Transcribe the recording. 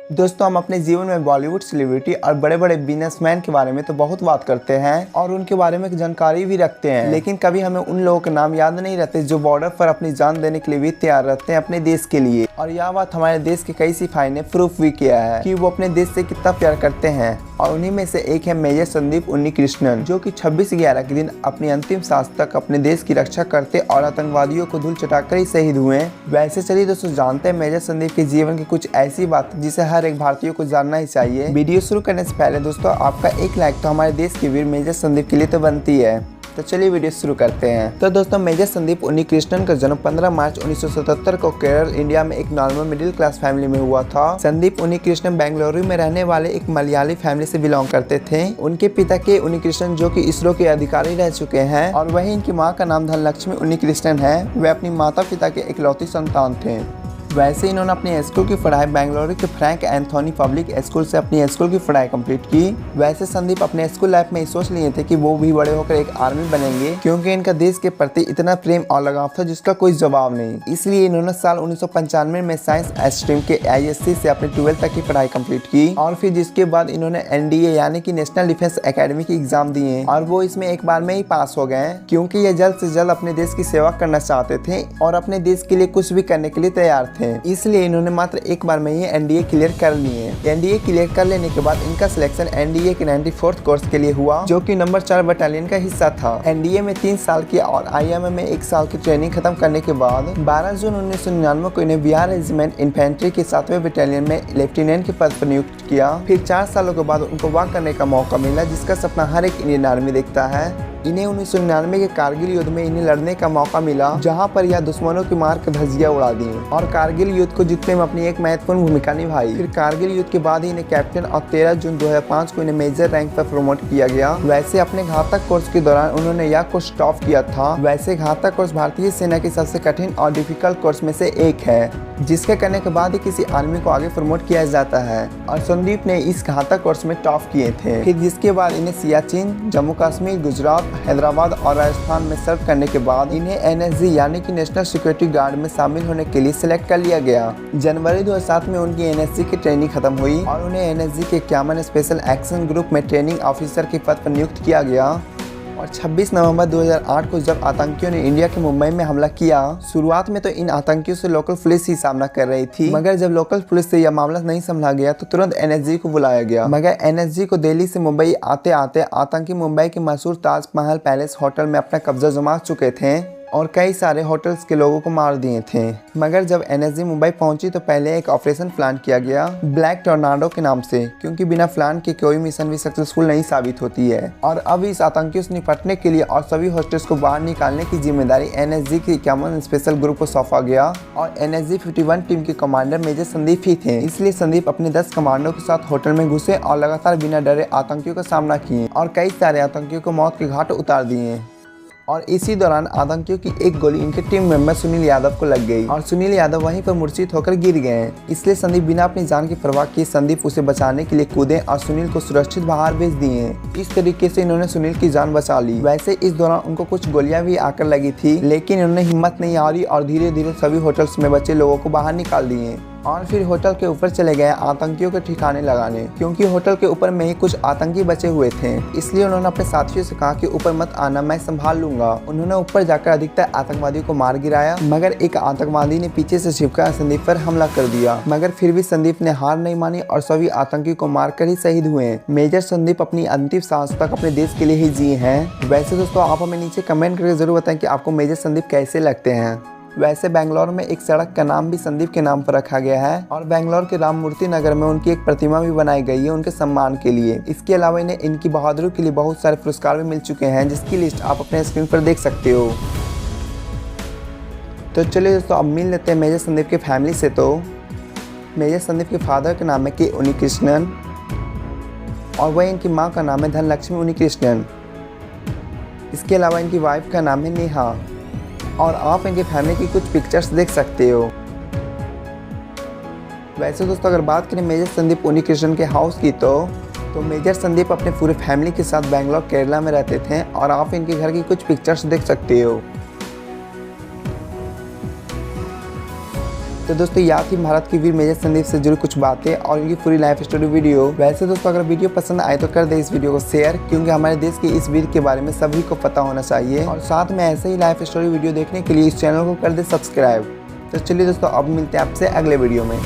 दोस्तों, हम अपने जीवन में बॉलीवुड सेलिब्रिटी और बड़े बड़े बिजनेसमैन के बारे में तो बहुत बात करते हैं और उनके बारे में जानकारी भी रखते हैं, लेकिन कभी हमें उन लोगों के नाम याद नहीं रहते जो बॉर्डर पर अपनी जान देने के लिए भी तैयार रहते हैं अपने देश के लिए। और यह बात हमारे देश के कई सिपाही ने प्रूफ भी किया है कि वो अपने देश से कितना प्यार करते हैं। और उन्हीं में से एक है मेजर संदीप उन्नीकृष्णन, जो कि 26/11 के दिन अपनी अंतिम सांस तक अपने देश की रक्षा करते और आतंकवादियों को धूल चटाकर ही शहीद हुए। वैसे चलिए दोस्तों, जानते हैं मेजर संदीप के जीवन की कुछ ऐसी बात जिसे हर एक भारतीय को जानना ही चाहिए। वीडियो शुरू करने से पहले दोस्तों, आपका एक लाइक तो हमारे देश के वीर मेजर संदीप के लिए तो बनती है। तो चलिए वीडियो शुरू करते हैं। तो दोस्तों, मेजर संदीप उन्नीकृष्णन का जन्म 15 मार्च 1977 को केरल, इंडिया में एक नॉर्मल मिडिल क्लास फैमिली में हुआ था। संदीप उन्नीकृष्णन बेंगलुरु में रहने वाले एक मलयाली फैमिली से बिलोंग करते थे। उनके पिता के उन्नीकृष्णन जो कि इसरो के अधिकारी रह चुके हैं, और वही इनकी माँ का नाम धनलक्ष्मी उन्नीकृष्णन है। वे अपनी माता पिता के इकलौती संतान थे। वैसे इन्होंने अपनी स्कूल की पढ़ाई बेंगलुरु के फ्रैंक एंथोनी पब्लिक स्कूल से अपनी स्कूल की पढ़ाई कंप्लीट की। वैसे संदीप अपने स्कूल लाइफ में सोच लिए थे कि वो भी बड़े होकर एक आर्मी बनेंगे, क्योंकि इनका देश के प्रति इतना प्रेम और लगाव था जिसका कोई जवाब नहीं। इसलिए इन्होंने साल 1995 में साइंस स्ट्रीम के ISC से अपनी 12th तक की पढ़ाई कंप्लीट की, और फिर जिसके बाद इन्होंने NDA यानी कि नेशनल डिफेंस एकेडमी की एग्जाम दिए, और वो इसमें एक बार में ही पास हो गए, क्योंकि ये जल्द से जल्द अपने देश की सेवा करना चाहते थे और अपने देश के लिए कुछ भी करने के लिए तैयार थे। इसलिए इन्होंने मात्र एक बार में ही NDA क्लियर कर लिए। NDA क्लियर कर लेने के बाद इनका सिलेक्शन NDA के 94th कोर्स के लिए हुआ, जो कि नंबर 4 बटालियन का हिस्सा था। NDA में 3 साल की और IMA में 1 साल की ट्रेनिंग खत्म करने के बाद 12 जून 1999 को इन्हें बिहार रेजिमेंट इन्फेंट्री के 7वें बटालियन में लेफ्टिनेंट के पद पर नियुक्त किया। फिर 4 सालों के बाद उनको वॉक करने का मौका मिला, जिसका सपना हर एक इंडियन आर्मी देखता है। इन्हें 1999 के कारगिल युद्ध में इन्हें लड़ने का मौका मिला, जहां पर यह दुश्मनों की मार के धज्जियां उड़ा दी और कारगिल युद्ध को जीतने में अपनी एक महत्वपूर्ण भूमिका निभाई। फिर कारगिल युद्ध के बाद ही इन्हें कैप्टन और 13 जून 2005 को इन्हें मेजर रैंक पर प्रमोट किया गया। वैसे अपने घातक कोर्स के दौरान उन्होंने यह कोर्स टॉप किया था। वैसे घातक कोर्स भारतीय सेना की सबसे कठिन और डिफिकल्ट कोर्स में से एक है, जिसके करने के बाद ही किसी आर्मी को आगे प्रमोट किया जाता है, और संदीप ने इस घातक कोर्स में टॉप किए थे। फिर जिसके बाद इन्हें सियाचिन, जम्मू कश्मीर, गुजरात, हैदराबाद और राजस्थान में सर्व करने के बाद इन्हें NSG यानी कि नेशनल सिक्योरिटी गार्ड में शामिल होने के लिए सिलेक्ट कर लिया गया। जनवरी 2007 में उनकी NSG की ट्रेनिंग खत्म हुई और उन्हें NSG के 51 स्पेशल एक्शन ग्रुप में ट्रेनिंग ऑफिसर के पद पर नियुक्त किया गया। और 26 नवंबर 2008 को जब आतंकियों ने इंडिया के मुंबई में हमला किया, शुरुआत में तो इन आतंकियों से लोकल पुलिस ही सामना कर रही थी, मगर जब लोकल पुलिस से यह मामला नहीं संभला गया तो तुरंत NSG को बुलाया गया। मगर NSG को दिल्ली से मुंबई आते आते आतंकी मुंबई के मशहूर ताजमहल पैलेस होटल में अपना कब्जा जमा चुके थे और कई सारे होटल्स के लोगों को मार दिए थे। मगर जब NSG मुंबई पहुंची तो पहले एक ऑपरेशन प्लान किया गया ब्लैक टॉर्नाडो के नाम से, क्योंकि बिना प्लान के कोई मिशन भी सक्सेसफुल नहीं साबित होती है। और अब इस आतंकियों से निपटने के लिए और सभी होस्टेज को बाहर निकालने की जिम्मेदारी NSG के 51 स्पेशल ग्रुप को सौंपा गया, और NSG 51 टीम के कमांडर मेजर संदीप ही थे। इसलिए संदीप अपने 10 कमांडो के साथ होटल में घुसे और लगातार बिना डरे आतंकियों का सामना किए और कई सारे आतंकियों को मौत के घाट उतार दिए। और इसी दौरान आतंकियों की एक गोली इनके टीम मेंबर सुनील यादव को लग गई और सुनील यादव वहीं पर मूर्छित होकर गिर गए। इसलिए संदीप बिना अपनी जान की परवाह किए संदीप उसे बचाने के लिए कूदे और सुनील को सुरक्षित बाहर भेज दिए। इस तरीके से इन्होंने सुनील की जान बचा ली। वैसे इस दौरान उनको कुछ गोलियां भी आकर लगी थी, लेकिन इन्होंने हिम्मत नहीं हारी और धीरे धीरे सभी होटल्स में बचे लोगों को बाहर निकाल दिए और फिर होटल के ऊपर चले गए आतंकियों के ठिकाने लगाने, क्योंकि होटल के ऊपर में ही कुछ आतंकी बचे हुए थे। इसलिए उन्होंने अपने साथियों से कहा कि ऊपर मत आना, मैं संभाल लूंगा। उन्होंने ऊपर जाकर अधिकतर आतंकवादियों को मार गिराया, मगर एक आतंकवादी ने पीछे से छिपकर संदीप पर हमला कर दिया। मगर फिर भी संदीप ने हार नहीं मानी और सभी आतंकी को मारकर ही शहीद हुए। मेजर संदीप अपनी अंतिम सांस तक अपने देश के लिए ही जिए हैं। वैसे दोस्तों, आप हमें नीचे कमेंट करके जरूर बताएं कि आपको मेजर संदीप कैसे लगते हैं। वैसे बेंगलोर में एक सड़क का नाम भी संदीप के नाम पर रखा गया है और बेंगलोर के राममूर्ति नगर में उनकी एक प्रतिमा भी बनाई गई है उनके सम्मान के लिए। इसके अलावा इन्हें इनकी बहादुरी के लिए बहुत सारे पुरस्कार भी मिल चुके हैं, जिसकी लिस्ट आप अपने स्क्रीन पर देख सकते हो। तो चलिए दोस्तों, अब मिल लेते हैं मेजर संदीप के फैमिली से। तो मेजर संदीप के फादर का नाम है के उन्नीकृष्णन और वह इनकी माँ का नाम है धनलक्ष्मी उन्नीकृष्णन। इसके अलावा इनकी वाइफ का नाम है नेहा, और आप इनके फैमिली की कुछ पिक्चर्स देख सकते हो। वैसे दोस्तों, अगर बात करें मेजर संदीप उन्नीकृष्णन के हाउस की तो मेजर संदीप अपने पूरे फैमिली के साथ बेंगलोर केरला में रहते थे और आप इनके घर की कुछ पिक्चर्स देख सकते हो। तो दोस्तों याद थी भारत के वीर मेजर संदीप से जुड़ी कुछ बातें और इनकी पूरी लाइफ स्टोरी वीडियो। वैसे दोस्तों अगर वीडियो पसंद आए तो कर दे इस वीडियो को शेयर, क्योंकि हमारे देश के इस वीर के बारे में सभी को पता होना चाहिए। और साथ में ऐसे ही लाइफ स्टोरी वीडियो देखने के लिए इस चैनल को कर दे सब्सक्राइब। तो चलिए दोस्तों अब मिलते हैं आपसे अगले वीडियो में।